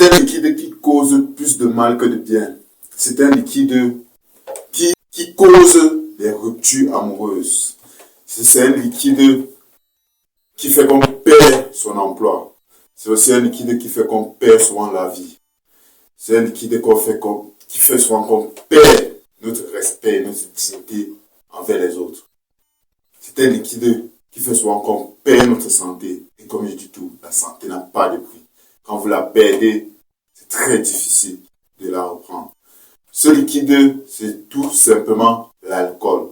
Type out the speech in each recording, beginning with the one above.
un liquide qui cause plus de mal que de bien. C'est un liquide qui cause des ruptures amoureuses. C'est un liquide qui fait qu'on perd son emploi. C'est aussi un liquide qui fait qu'on perd souvent la vie. C'est un liquide qui fait souvent qu'on perd notre respect, notre dignité envers les autres. C'est un liquide qui fait souvent qu'on perd notre santé. Et comme je dis tout, la santé n'a pas de prix. Quand vous la perdez, c'est très difficile de la reprendre. Ce liquide, c'est tout simplement l'alcool.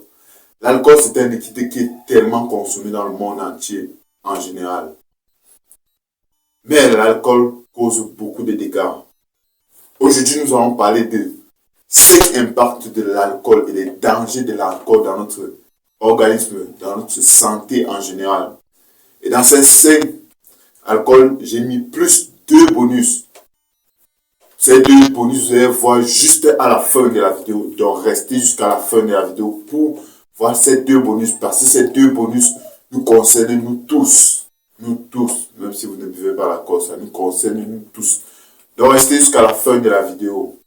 L'alcool, c'est un liquide qui est tellement consommé dans le monde entier, en général. Mais l'alcool cause beaucoup de dégâts. Aujourd'hui, nous allons parler de 5 impacts de l'alcool et les dangers de l'alcool dans notre organisme, dans notre santé en général. Et dans ces 5 alcools, j'ai mis plus 2 bonus. Ces 2 bonus, vous allez voir juste à la fin de la vidéo. Donc, restez jusqu'à la fin de la vidéo pour voir ces 2 bonus. Parce que ces 2 bonus nous concernent nous tous. Nous tous, même si vous ne buvez pas l'alcool, ça nous concerne nous tous. Donc, restez jusqu'à la fin de la vidéo.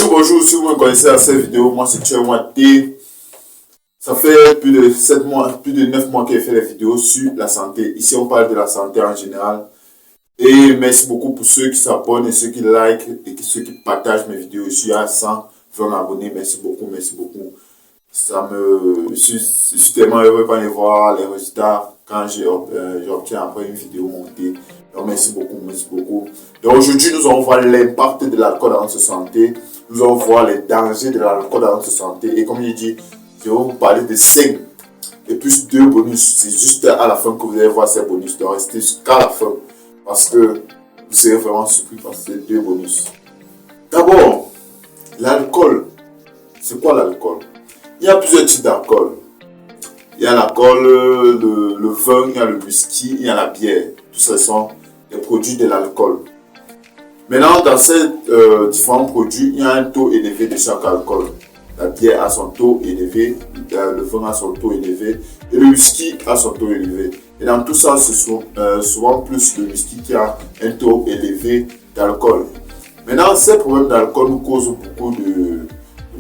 Bonjour, si vous me connaissez à cette vidéo, moi c'est Tchouamouaté. Ça fait plus de 7 mois, plus de 9 mois que j'ai fait les vidéos sur la santé. Ici, on parle de la santé en général. Et merci beaucoup pour ceux qui s'abonnent et ceux qui likent et ceux qui partagent mes vidéos. Je suis à 120 abonnés. Merci beaucoup, merci beaucoup. Je suis tellement heureux quand je vois les résultats quand j'obtiens après une vidéo montée. Donc merci beaucoup, merci beaucoup. Donc aujourd'hui, nous allons voir l'impact de l'alcool dans notre santé. Nous allons voir les dangers de l'alcool dans notre santé. Et comme je dis, je vais vous parler de 5 et plus 2 bonus. C'est juste à la fin que vous allez voir ces bonus. Donc restez jusqu'à la fin parce que vous serez vraiment surpris par ces 2 bonus. D'abord, l'alcool. C'est quoi l'alcool? Il y a plusieurs types d'alcool. Il y a l'alcool, le vin, il y a le whisky, il y a la bière. Tout ça sont des produits de l'alcool. Maintenant, dans ces différents produits, il y a un taux élevé de chaque alcool. La bière a son taux élevé, le vin a son taux élevé et le whisky a son taux élevé. Et dans tout ça, c'est souvent plus le whisky qui a un taux élevé d'alcool. Maintenant, ces problèmes d'alcool nous causent beaucoup de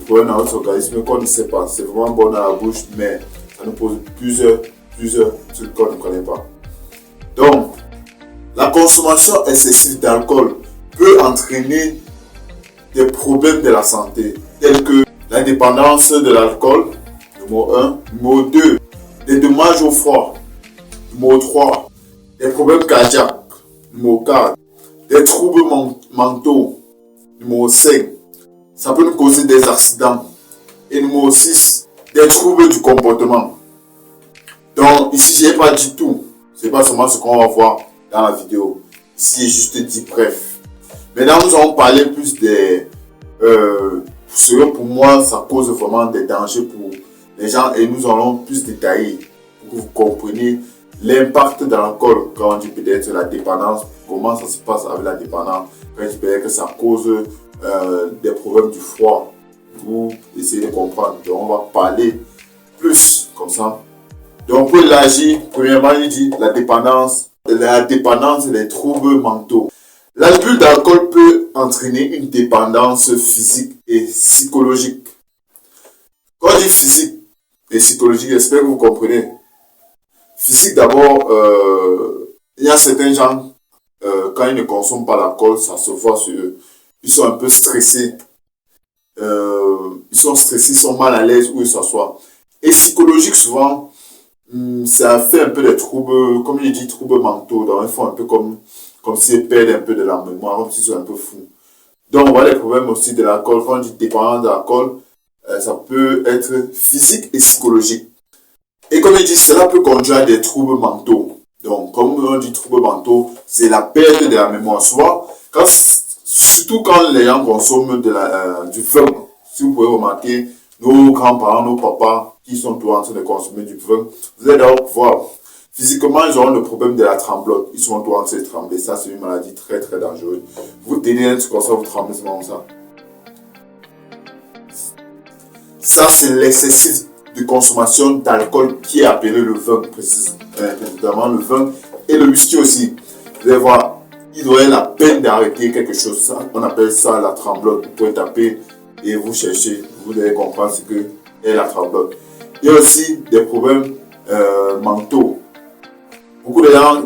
problèmes dans notre organisme qu'on ne sait pas. C'est vraiment bon dans la bouche, mais ça nous pose plusieurs trucs qu'on ne connaît pas. Donc, la consommation excessive d'alcool peut entraîner des problèmes de la santé, tels que la dépendance de l'alcool, numéro 1. Numéro 2, des dommages au foie. Numéro 3, des problèmes cardiaques. Numéro 4, des troubles mentaux. Numéro 5, ça peut nous causer des accidents. Et numéro 6, des troubles du comportement. Donc ici, je n'ai pas dit tout. C'est pas seulement ce qu'on va voir dans la vidéo. Ici, j'ai juste dit bref. Maintenant, nous allons parler plus des... pour moi, ça cause vraiment des dangers pour les gens. Et nous allons plus détailler pour que vous compreniez l'impact de l'alcool. Quand on dit peut-être la dépendance, comment ça se passe avec la dépendance. Quand on dit peut-être que ça cause des problèmes du foie. Vous essayez de comprendre. Donc, on va parler plus comme ça. Donc, pour l'agir, premièrement, il dit la dépendance et les troubles mentaux. L'abus d'alcool peut entraîner une dépendance physique et psychologique. Quand on dit physique et psychologique, j'espère que vous comprenez. Physique d'abord, il y a certains gens, quand ils ne consomment pas l'alcool, ça se voit sur eux. Ils sont un peu stressés. Ils sont mal à l'aise où ils s'assoient. Et psychologique, souvent, ça fait un peu des troubles, comme je dis, troubles mentaux. Donc, ils font un peu comme s'ils perdent un peu de la mémoire, comme s'ils sont un peu fous. Donc, on voit les problèmes aussi de l'alcool. Quand on dit dépendance de l'alcool, ça peut être physique et psychologique. Et comme je dis, cela peut conduire à des troubles mentaux. Donc, comme on dit troubles mentaux, c'est la perte de la mémoire. Surtout quand les gens consomment du vin. Si vous pouvez remarquer, nos grands-parents, nos papas, qui sont toujours en train de consommer du vin, vous allez d'abord voir, physiquement, ils auront le problème de la tremblote. Ils sont toujours en train de trembler. Ça, c'est une maladie très, très dangereuse. Vous tenez un truc comme ça, vous tremblez, c'est comme ça. Ça, c'est l'excessif de consommation d'alcool qui est appelé le vin, précisément le vin et le whisky aussi. Vous allez voir, il doit être la peine d'arrêter quelque chose. Ça, on appelle ça la tremblote. Vous pouvez taper et vous cherchez, vous devez comprendre ce que est la tremblote. Il y a aussi des problèmes mentaux. Beaucoup de gens,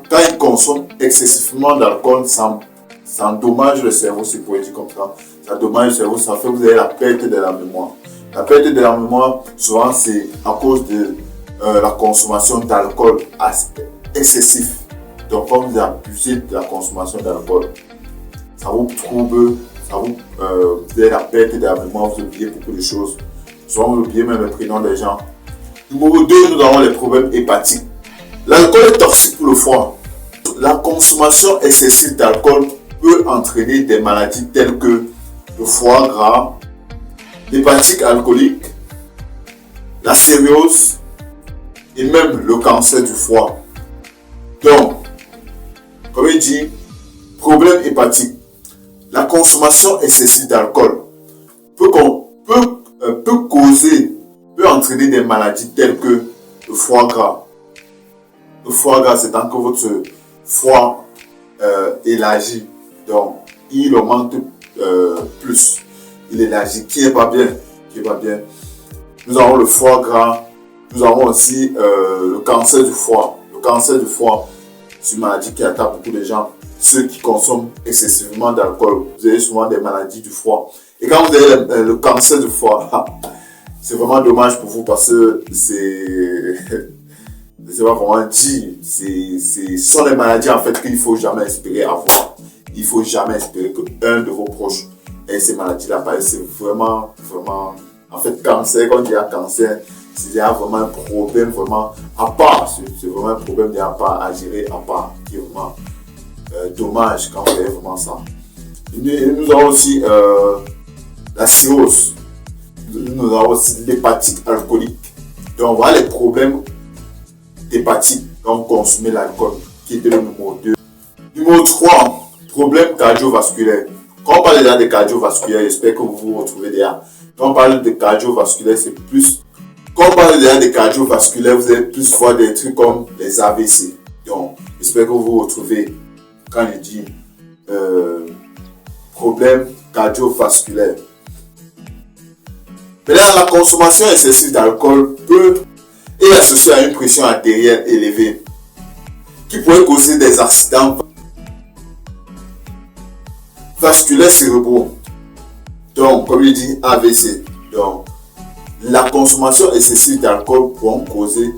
quand ils consomment excessivement d'alcool, ça endommage le cerveau, c'est pour dire comme ça. Ça endommage le cerveau, ça fait que vous avez la perte de la mémoire. La perte de la mémoire, souvent, c'est à cause de la consommation d'alcool excessif. Donc, quand vous abusez de la consommation d'alcool, ça vous trouble, vous avez la perte de la mémoire, vous oubliez beaucoup de choses. Souvent, vous oubliez même les prénoms des gens. Numéro 2, nous avons les problèmes hépatiques. L'alcool est toxique pour le foie. La consommation excessive d'alcool peut entraîner des maladies telles que le foie gras, l'hépatique alcoolique, la cirrhose et même le cancer du foie. Donc, comme il dit, problème hépatique. La consommation excessive d'alcool peut entraîner des maladies telles que le foie gras. Le foie gras, c'est tant que votre foie élargit. Donc, il augmente plus. Il élargit, qui n'est pas bien. Nous avons le foie gras. Nous avons aussi le cancer du foie. Le cancer du foie, c'est une maladie qui attaque beaucoup de gens. Ceux qui consomment excessivement d'alcool, vous avez souvent des maladies du foie. Et quand vous avez le cancer du foie, c'est vraiment dommage pour vous parce que c'est pas comment dire, ce sont des maladies en fait qu'il ne faut jamais espérer avoir. Il ne faut jamais espérer qu'un de vos proches ait ces maladies-là. C'est vraiment, en fait, cancer, quand il y a cancer, il y a vraiment un problème vraiment à part. C'est vraiment un problème à part, à gérer à part, qui est vraiment dommage quand vous avez vraiment ça. Et nous avons aussi la cirrhose. Nous avons aussi l'hépatique alcoolique. Donc voilà les problèmes d'hépatique quand vous consommez l'alcool, qui était le numéro 2. Numéro 3, problème cardiovasculaire. Quand on parle déjà de cardiovasculaire, j'espère que vous vous retrouvez déjà. Quand on parle de cardiovasculaire, c'est plus... Quand on parle déjà de cardiovasculaire, vous allez plus voir des trucs comme les AVC. Donc, j'espère que vous vous retrouvez quand je dis problème cardiovasculaire. Maintenant, la consommation excessive d'alcool peut être associée à une pression artérielle élevée qui pourrait causer des accidents vasculaires cérébraux. Donc, comme il dit, AVC. Donc, la consommation excessive d'alcool peut causer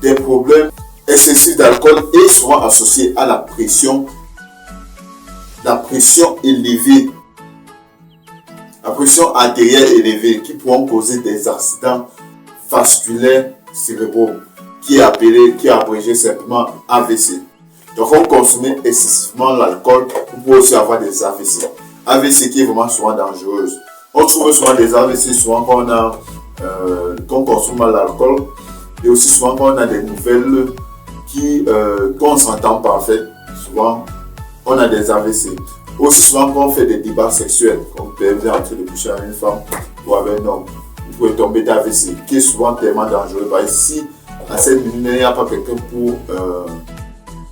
des problèmes excessifs d'alcool et souvent associée à la pression élevée. La pression artérielle élevée qui pourront causer des accidents vasculaires cérébraux qui est abrégé simplement AVC. Donc, quand vous consommez excessivement l'alcool, vous pouvez aussi avoir des AVC. AVC qui est vraiment souvent dangereuse. On trouve souvent des AVC souvent quand on consomme l'alcool et aussi souvent quand on a des nouvelles qu'on s'entend pas en fait. Souvent, on a des AVC. Aussi souvent quand on fait des débats sexuels, quand vous êtes en train de coucher avec une femme ou avec un homme, vous pouvez tomber d'AVC, qui est souvent tellement dangereux. Parce que si à cette minute, il n'y a pas quelqu'un pour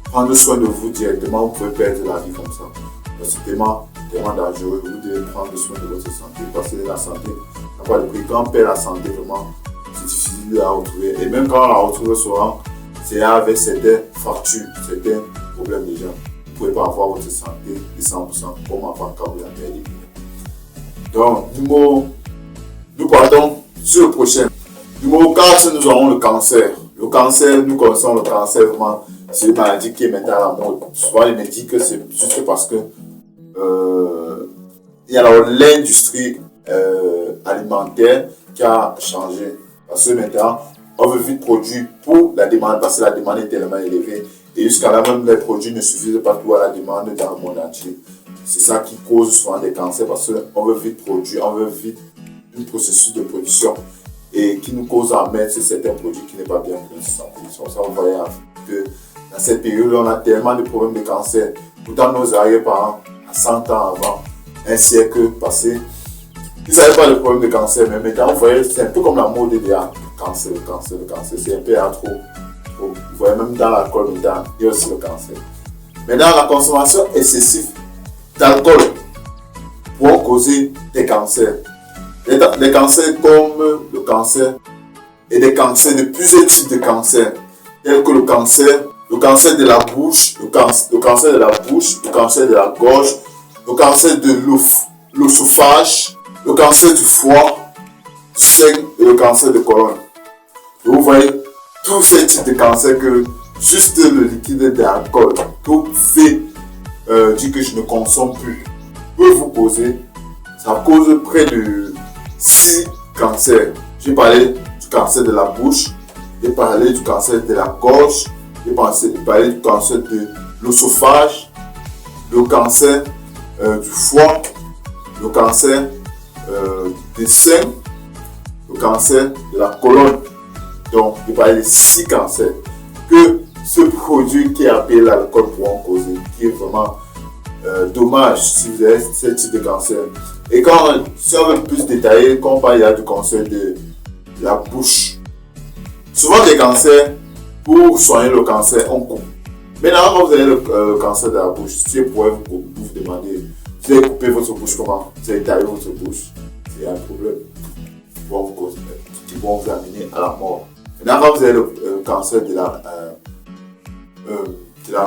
prendre soin de vous directement, vous pouvez perdre la vie comme ça. C'est tellement dangereux. Vous devez prendre soin de votre santé parce que la santé n'a pas de prix. Quand on perd la santé, vraiment, c'est difficile de la retrouver. Et même quand on la retrouve souvent, c'est avec certaines fractures, certains problèmes déjà. Vous ne pouvez pas avoir votre santé de 100% comme avant quand vous la perdez. Donc, nous partons sur le prochain. Numéro 4, nous avons le cancer. Le cancer, nous connaissons le cancer vraiment, c'est une maladie qui est maintenant à la mode. Souvent, les médecins que c'est juste parce que il y a l'industrie alimentaire qui a changé. Parce que maintenant, on veut vite produire pour la demande, parce que la demande est tellement élevée. Et jusqu'à là, même les produits ne suffisent pas pour la demande dans le monde entier. C'est ça qui cause souvent des cancers, parce qu'on veut vite produire, on veut vite un processus de production et qui nous cause à mettre certains produits qui n'est pas bien pour notre santé. C'est ça, on voyait que dans cette période, on a tellement de problèmes de cancer. Pourtant, nos arrière-parents, à 100 ans avant, un siècle passé, Ils n'avaient pas de problème de cancer, mais maintenant, vous voyez, c'est un peu comme la mode des cancer, c'est un peu à trop. Vous voyez, même dans l'alcool, il y a aussi le cancer. Maintenant, la consommation excessive d'alcool pour causer des cancers. Des cancers comme le cancer et des cancers de plusieurs types de cancers, tels que le cancer de la bouche, le cancer de la bouche, le cancer de la gorge, le cancer de l'œsophage, le cancer du foie, du sein et le cancer de colonne. Et vous voyez tous ces types de cancers que juste le liquide d'alcool que vous pouvez dire que je ne consomme plus peut vous causer. Ça cause près de 6 cancers. J'ai parlé du cancer de la bouche, j'ai parlé du cancer de la gorge, j'ai parlé du cancer de l'œsophage, le cancer du foie, le cancer des seins, le cancer de la colonne. Donc, j'ai parlé de 6 cancers que ce produit qui est appelé l'alcool pourra causer, qui est vraiment dommage si vous avez ce type de cancer. Et si on veut plus détailler, quand on parle du cancer de la bouche, souvent des cancers, pour soigner le cancer, on coupe. Maintenant, quand vous avez le cancer de la bouche, si vous pouvez vous demander, vous allez couper votre bouche comment? Vous allez tailler votre bouche, c'est un problème qui vont vous amener à la mort. Maintenant, quand vous avez le cancer de la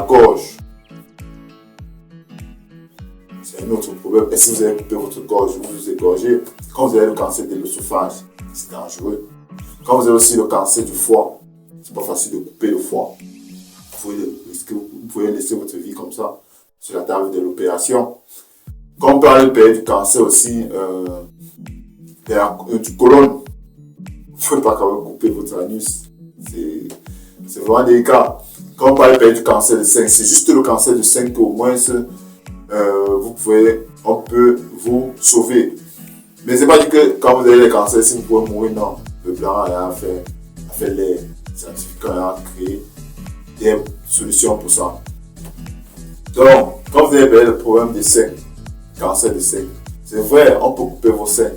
gorge, c'est un autre problème. Et si vous avez coupé votre gorge, vous vous égorgez. Quand vous avez le cancer de l'œsophage, c'est dangereux. Quand vous avez aussi le cancer du foie, c'est pas facile de couper le foie. Vous pouvez laisser votre vie comme ça, sur la table de l'opération. Quand on parle du cancer aussi, du côlon, il ne faut pas quand même couper votre anus. C'est vraiment délicat. Quand on parle du cancer du sein, c'est juste le cancer du sein qu'au moins on peut vous sauver. Mais c'est pas dit que quand vous avez les cancers, si vous pouvez mourir, non. Le plan a fait les scientifiques ont créé des solutions pour ça. Donc, quand vous avez le problème des seins, cancer des seins, c'est vrai, on peut couper vos seins.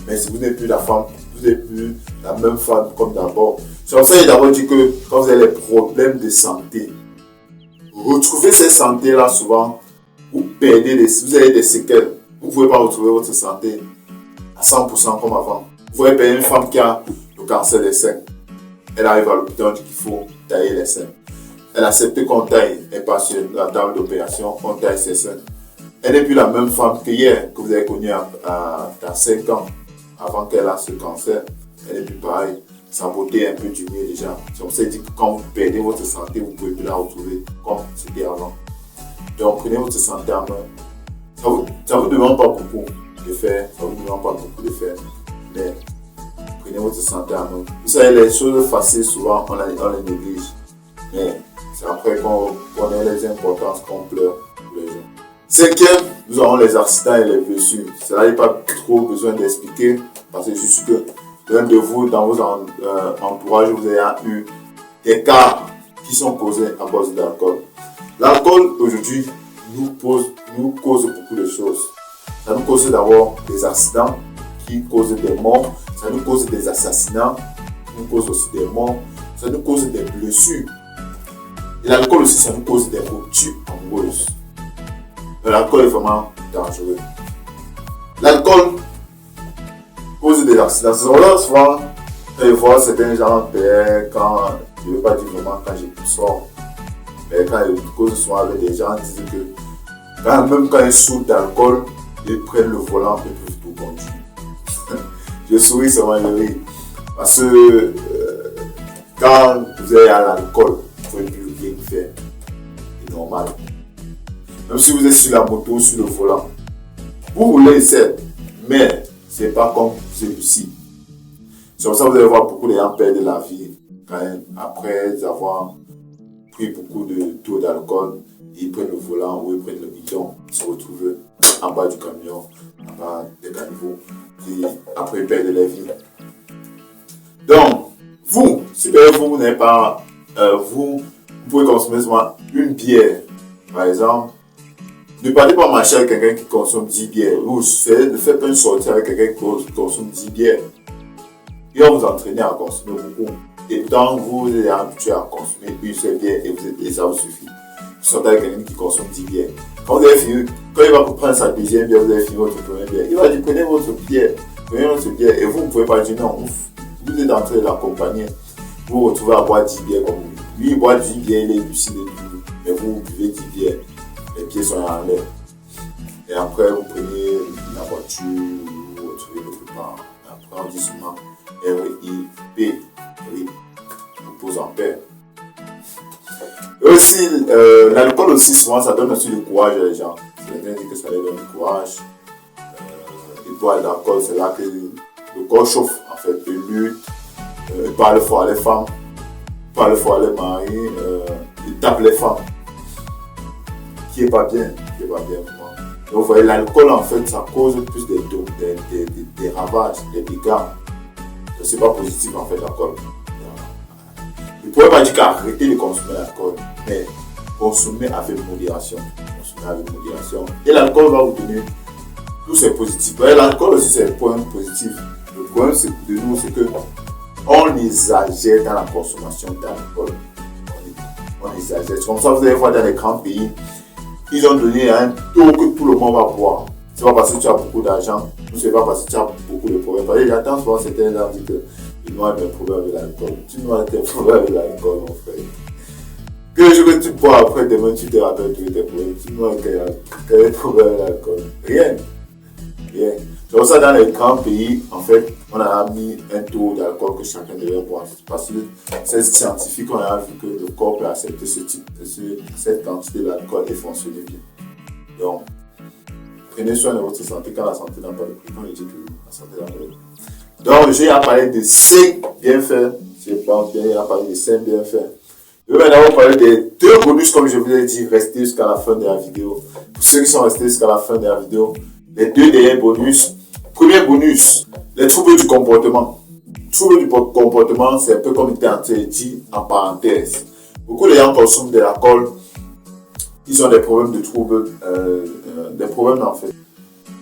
Mais si vous n'êtes plus la femme, vous n'êtes plus la même femme comme d'abord. C'est pour ça qu'il d'abord dit que quand vous avez les problèmes de santé, retrouvez ces santé-là souvent, vous avez des séquelles. Vous ne pouvez pas retrouver votre santé à 100% comme avant. Vous voyez une femme qui a le cancer des seins. Elle arrive à l'hôpital, on dit qu'il faut tailler les seins. Elle accepte qu'on taille, elle passe sur la table d'opération, on taille ses seins. Elle n'est plus la même femme que hier, que vous avez connue à 5 ans, avant qu'elle ait ce cancer. Elle n'est plus pareille. Sa beauté est un peu diminuée déjà. On s'est dit que quand vous perdez votre santé, vous ne pouvez plus la retrouver comme c'était avant. Donc prenez votre santé en main. Ça vous demande pas beaucoup de faire, mais prenez votre santé en main. Vous savez, les choses faciles, souvent, on les néglige. Mais c'est après qu'on connaît les importances qu'on pleure pour les gens. Cinquième, nous avons les accidents et les blessures. Cela n'est pas trop besoin d'expliquer, parce que je suis sûr que l'un de vous, dans vos entourages, vous avez eu des cas qui sont causés à cause d'alcool. L'alcool, aujourd'hui, nous cause beaucoup de choses. Ça nous cause d'abord des accidents qui causent des morts. Ça nous cause des assassinats qui nous causent aussi des morts. Ça nous cause des blessures. Et l'alcool aussi, ça nous cause des ruptures amoureuses. L'alcool est vraiment dangereux. L'alcool cause des accidents. C'est là souvent, quand je vois certains gens, quand je ne veux pas dire vraiment quand j'ai plus fort, mais quand ils causent souvent avec des gens, ils disent que même quand ils souffrent d'alcool, ils prennent le volant et peuvent tout conduire. Je souris seulement, je ris. Parce que quand vous êtes à l'alcool, vous ne pouvez plus rien faire. C'est normal. Même si vous êtes sur la moto, sur le volant, vous roulez certes, mais ce n'est pas comme celui-ci. C'est pour ça que vous allez voir beaucoup de gens perdre la vie après avoir pris beaucoup de taux d'alcool. Ils prennent le volant ou ils prennent le bidon, ils se retrouvent en bas du camion, en bas des caniveaux, et après ils perdent la vie. Donc, si vous n'avez pas, vous pouvez consommer seulement une bière, par exemple, Ne partez pas marcher avec quelqu'un qui consomme 10 bières. Vous ne faites pas une sortie avec quelqu'un qui consomme 10 bières. Il va vous entraîner à consommer beaucoup. Et tant que vous êtes habitué à consommer une seule bière et ça vous suffit. Vous sortez avec quelqu'un qui consomme 10 bières. Quand il va vous prendre sa deuxième bière, vous avez fini votre première bière. Il va dire prenez votre bière. Et vous ne pouvez pas dire non. Vous êtes en train de l'accompagner. Vous vous retrouvez à boire 10 bières comme vous. Lui, il boit 10 bières, il est lucide et tout. Mais vous buvez 10 bières. Les pieds sont en l'air. Et après, vous prenez la voiture, vous vous retrouvez quelque part. Après, on dit souvent RIP. Repose en paix. Et aussi, l'alcool aussi, souvent, ça donne aussi du courage à les gens. Quelqu'un dit que ça leur donne du courage. Ils boivent de l'alcool, c'est là que le corps chauffe, en fait. Ils luttent, ils parlent fort à les femmes, ils parlent fort à les maris, ils tapent les femmes. Qui est pas bien pour moi. Donc, vous voyez, l'alcool, en fait, ça cause plus des ravages, des dégâts. C'est pas positif, en fait, l'alcool. Je ne pourrais pas dire qu'arrêter de consommer l'alcool, mais consommer avec modération. Et l'alcool va vous donner tous ces positifs. L'alcool aussi, c'est un point positif. Le problème de nous, c'est que on exagère dans la consommation d'alcool. On exagère. C'est comme ça, vous allez voir dans les grands pays, ils ont donné un taux que tout le monde va boire. Ce n'est pas parce que tu as beaucoup d'argent, ou ce n'est pas parce que tu as beaucoup de problèmes. Parce que j'entends souvent certains gens dire qu'ils n'ont pas de problème avec l'alcool. Tu n'as pas de problème avec l'alcool, mon frère. Que je veux que tu bois après demain, tu te rappelles tous tes problèmes. Tu n'as pas de problème avec l'alcool. Rien. C'est pour ça dans les grands pays, en fait, on a mis un taux d'alcool que chacun devait boire. Parce que c'est scientifique, on a vu que le corps peut accepter cette quantité d'alcool et fonctionner bien. Donc, prenez soin de votre santé quand la santé n'a pas de prix. Quand je dis toujours, la santé n'a pas de prix. Donc, j'ai parlé de 5 bienfaits. Je pense bien, il a parlé de 5 bienfaits. Je vais maintenant vous parler des 2 bonus, comme je vous l'ai dit, restez jusqu'à la fin de la vidéo. Pour ceux qui sont restés jusqu'à la fin de la vidéo, les 2 derniers bonus. Premier bonus, les troubles du comportement. Troubles du comportement, c'est un peu comme il était dit en parenthèse. Beaucoup de gens consomment de l'alcool, ils ont des problèmes de troubles, des problèmes en fait.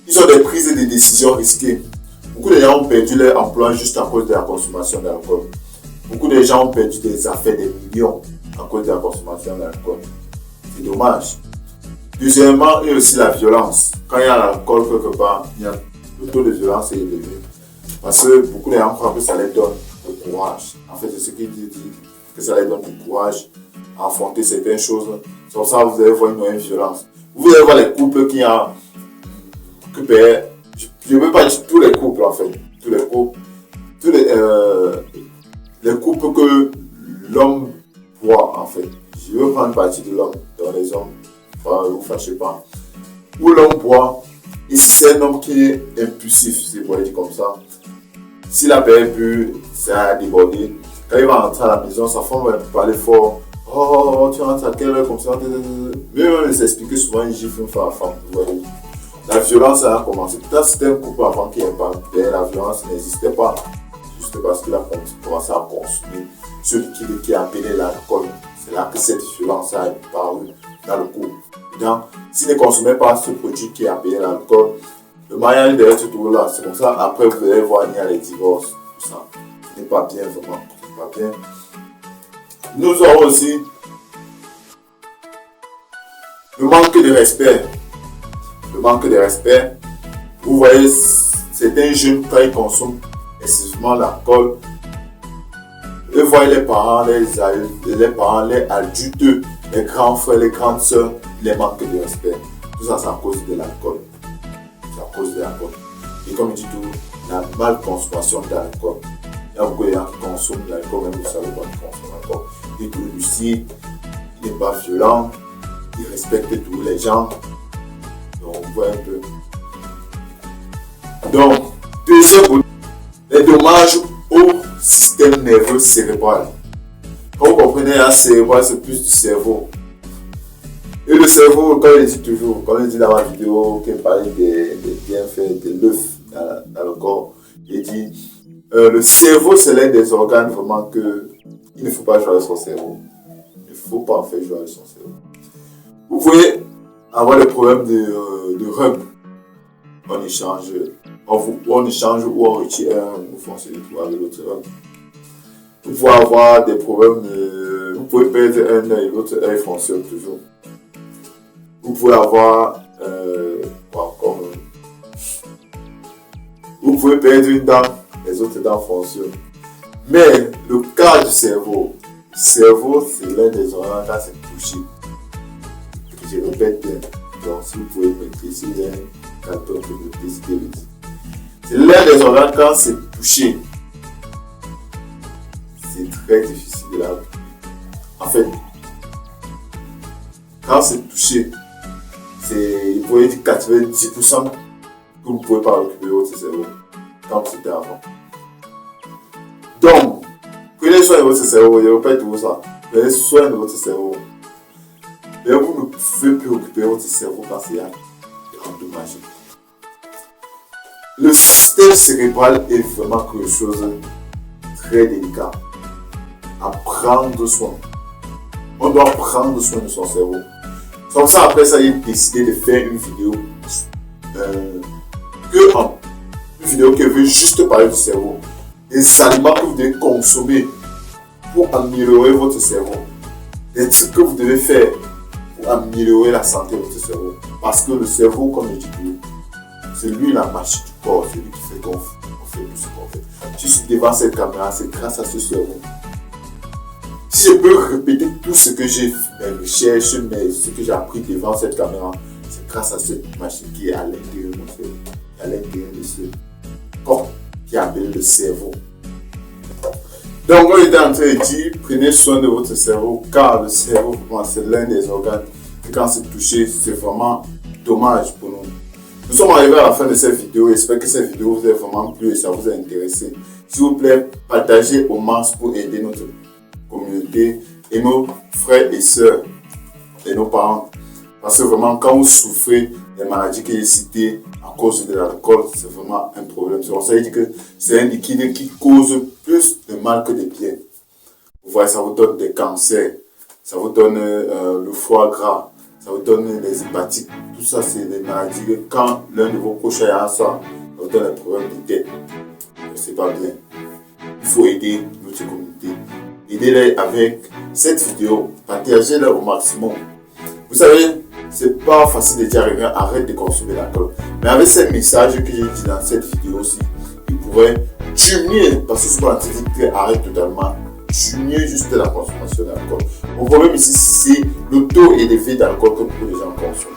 Ils ont des prises de décisions risquées. Beaucoup de gens ont perdu leur emploi juste à cause de la consommation d'alcool. Beaucoup de gens ont perdu des affaires, des millions à cause de la consommation d'alcool. C'est dommage. Deuxièmement, il y a aussi la violence. Quand il y a l'alcool quelque part, le taux de violence est élevé. Parce que beaucoup de gens croient que ça leur donne le courage. En fait, c'est ce qu'ils disent, que ça leur donne du courage à affronter certaines choses. Sur ça, vous allez voir une violence. Vous allez voir les couples qui ont... je ne veux pas dire tous les couples, en fait. Les couples que l'homme voit, en fait. Je veux prendre partie de l'homme, dans les hommes. Ne vous fâchez pas. Où l'homme boit, et c'est un homme qui est impulsif, si vous voulez dire comme ça. S'il a bien bu, ça a débordé. Quand il va rentrer à la maison, sa femme va parler fort. Oh, tu rentres à quelle heure comme ça? Mais on les explique souvent, il gifle une fois à la femme. La violence a commencé. Peut-être c'était un couple avant qu'il n'y ait pas. La violence n'existait pas. Juste parce qu'il a commencé à consommer ce liquide qui est appelé l'alcool. C'est là que cette violence a apparu dans le couple. Donc, s'il ne consommait pas ce produit qui est appelé l'alcool, le mariage devait être toujours là. C'est comme ça, après vous allez voir, il y a les divorces. Tout ça. Ce n'est pas bien, vraiment. Ce n'est pas bien. Nous avons aussi le manque de respect. Le manque de respect. Vous voyez, certains jeunes, quand ils consomment excessivement l'alcool, eux voient les parents, les adultes, les grands frères, les grandes sœurs, les manques de respect. Tout ça, c'est à cause de l'alcool. C'est à cause de l'alcool. Et comme je dis tout, la mal-consommation d'alcool. Il y a beaucoup de gens qui consomment l'alcool, même vous ne savez pas qu'ils consomment l'alcool. Il est tout lucide, il n'est pas violent, il respecte tous les gens. Donc, on voit un peu. Donc, deuxième, les dommages au système nerveux cérébral. Comme vous comprenez, un cérébral, c'est plus du cerveau. Et le cerveau, comme je dis toujours, comme je dis dans ma vidéo, qui parle des bienfaits de l'œuf dans le corps, il dit le cerveau, c'est l'un des organes vraiment que il ne faut pas jouer avec son cerveau. Il ne faut pas en faire jouer avec son cerveau. Vous voyez, avoir des problèmes de rhum, on échange ou on retire un, vous fonctionnez pour avec l'autre rhum. Vous pouvez avoir des problèmes vous pouvez perdre un œil, l'autre œil fonctionne toujours. Vous pouvez avoir vous pouvez perdre une dent, les autres dents fonctionnent. Mais le cas du cerveau, c'est l'un des organes quand c'est touché. Je répète bien. Donc si vous pouvez maîtriser un carton de maîtriser. C'est l'un des organes quand c'est touché. C'est très difficile de la récupérer. En fait, quand c'est touché, il pourrait dire 90% que vous ne pouvez pas récupérer votre cerveau comme c'était avant. Donc, prenez soin de votre cerveau, je répète tout ça. Prenez soin de votre cerveau. Et vous ne pouvez plus récupérer votre cerveau parce qu'il y a endommagé. Le système cérébral est vraiment quelque chose de très délicat. À prendre soin. On doit prendre soin de son cerveau. Comme ça, après ça, j'ai décidé de faire une vidéo qui veut juste parler du cerveau. Les aliments que vous devez consommer pour améliorer votre cerveau. Les trucs que vous devez faire pour améliorer la santé de votre cerveau. Parce que le cerveau, comme je dis, c'est lui la machine du corps, c'est lui qui fait qu'on fait tout ce qu'on fait. Si je suis devant cette caméra, c'est grâce à ce cerveau. Si je peux répéter tout ce que j'ai fait, mes recherches, ce que j'ai appris devant cette caméra, c'est grâce à cette machine qui est à l'intérieur de mon cerveau, à l'intérieur de ce corps qui est appelé le cerveau. Donc, on était en train de dire, prenez soin de votre cerveau, car le cerveau, c'est l'un des organes que quand c'est touché, c'est vraiment dommage pour nous. Nous sommes arrivés à la fin de cette vidéo. J'espère que cette vidéo vous a vraiment plu et ça vous a intéressé. S'il vous plaît, partagez au max pour aider notre communauté et nos frères et sœurs et nos parents. Parce que vraiment, quand vous souffrez des maladies que j'ai citées à cause de l'alcool, c'est vraiment un problème. C'est pour ça que je dis que c'est un liquide qui cause plus de mal que de bien. Vous voyez, ça vous donne des cancers, ça vous donne le foie gras, ça vous donne les hépatites. Tout ça, c'est des maladies que quand l'un de vos proches a ça, ça vous donne des problèmes de tête. C'est pas bien. Il faut aider notre communauté. Aidez-les avec cette vidéo. Partagez-la au maximum. Vous savez, c'est pas facile de dire à quelqu'un arrête de consommer l'alcool. Mais avec ces messages que j'ai dit dans cette vidéo aussi, il pourrait diminuer, parce que souvent on dit arrête totalement, diminuer juste la consommation d'alcool. Mon problème ici, c'est le taux élevé d'alcool que beaucoup de gens consomment.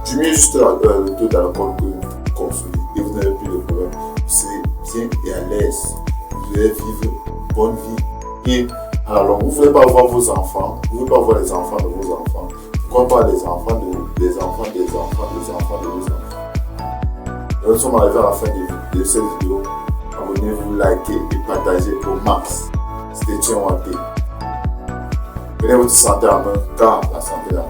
Diminuer juste le taux d'alcool que vous consommez et vous n'avez plus de problème. C'est bien et à l'aise. Vous allez vivre une bonne vie. Et alors, vous ne voulez pas voir vos enfants, vous ne voulez pas voir les enfants de vos enfants. Pourquoi pas les enfants des enfants des enfants des enfants de vos enfants. Nous sommes arrivés à la fin de cette vidéo. Abonnez-vous, likez et partagez au max. C'était Tien Waté. Prenez votre santé en main car la santé est la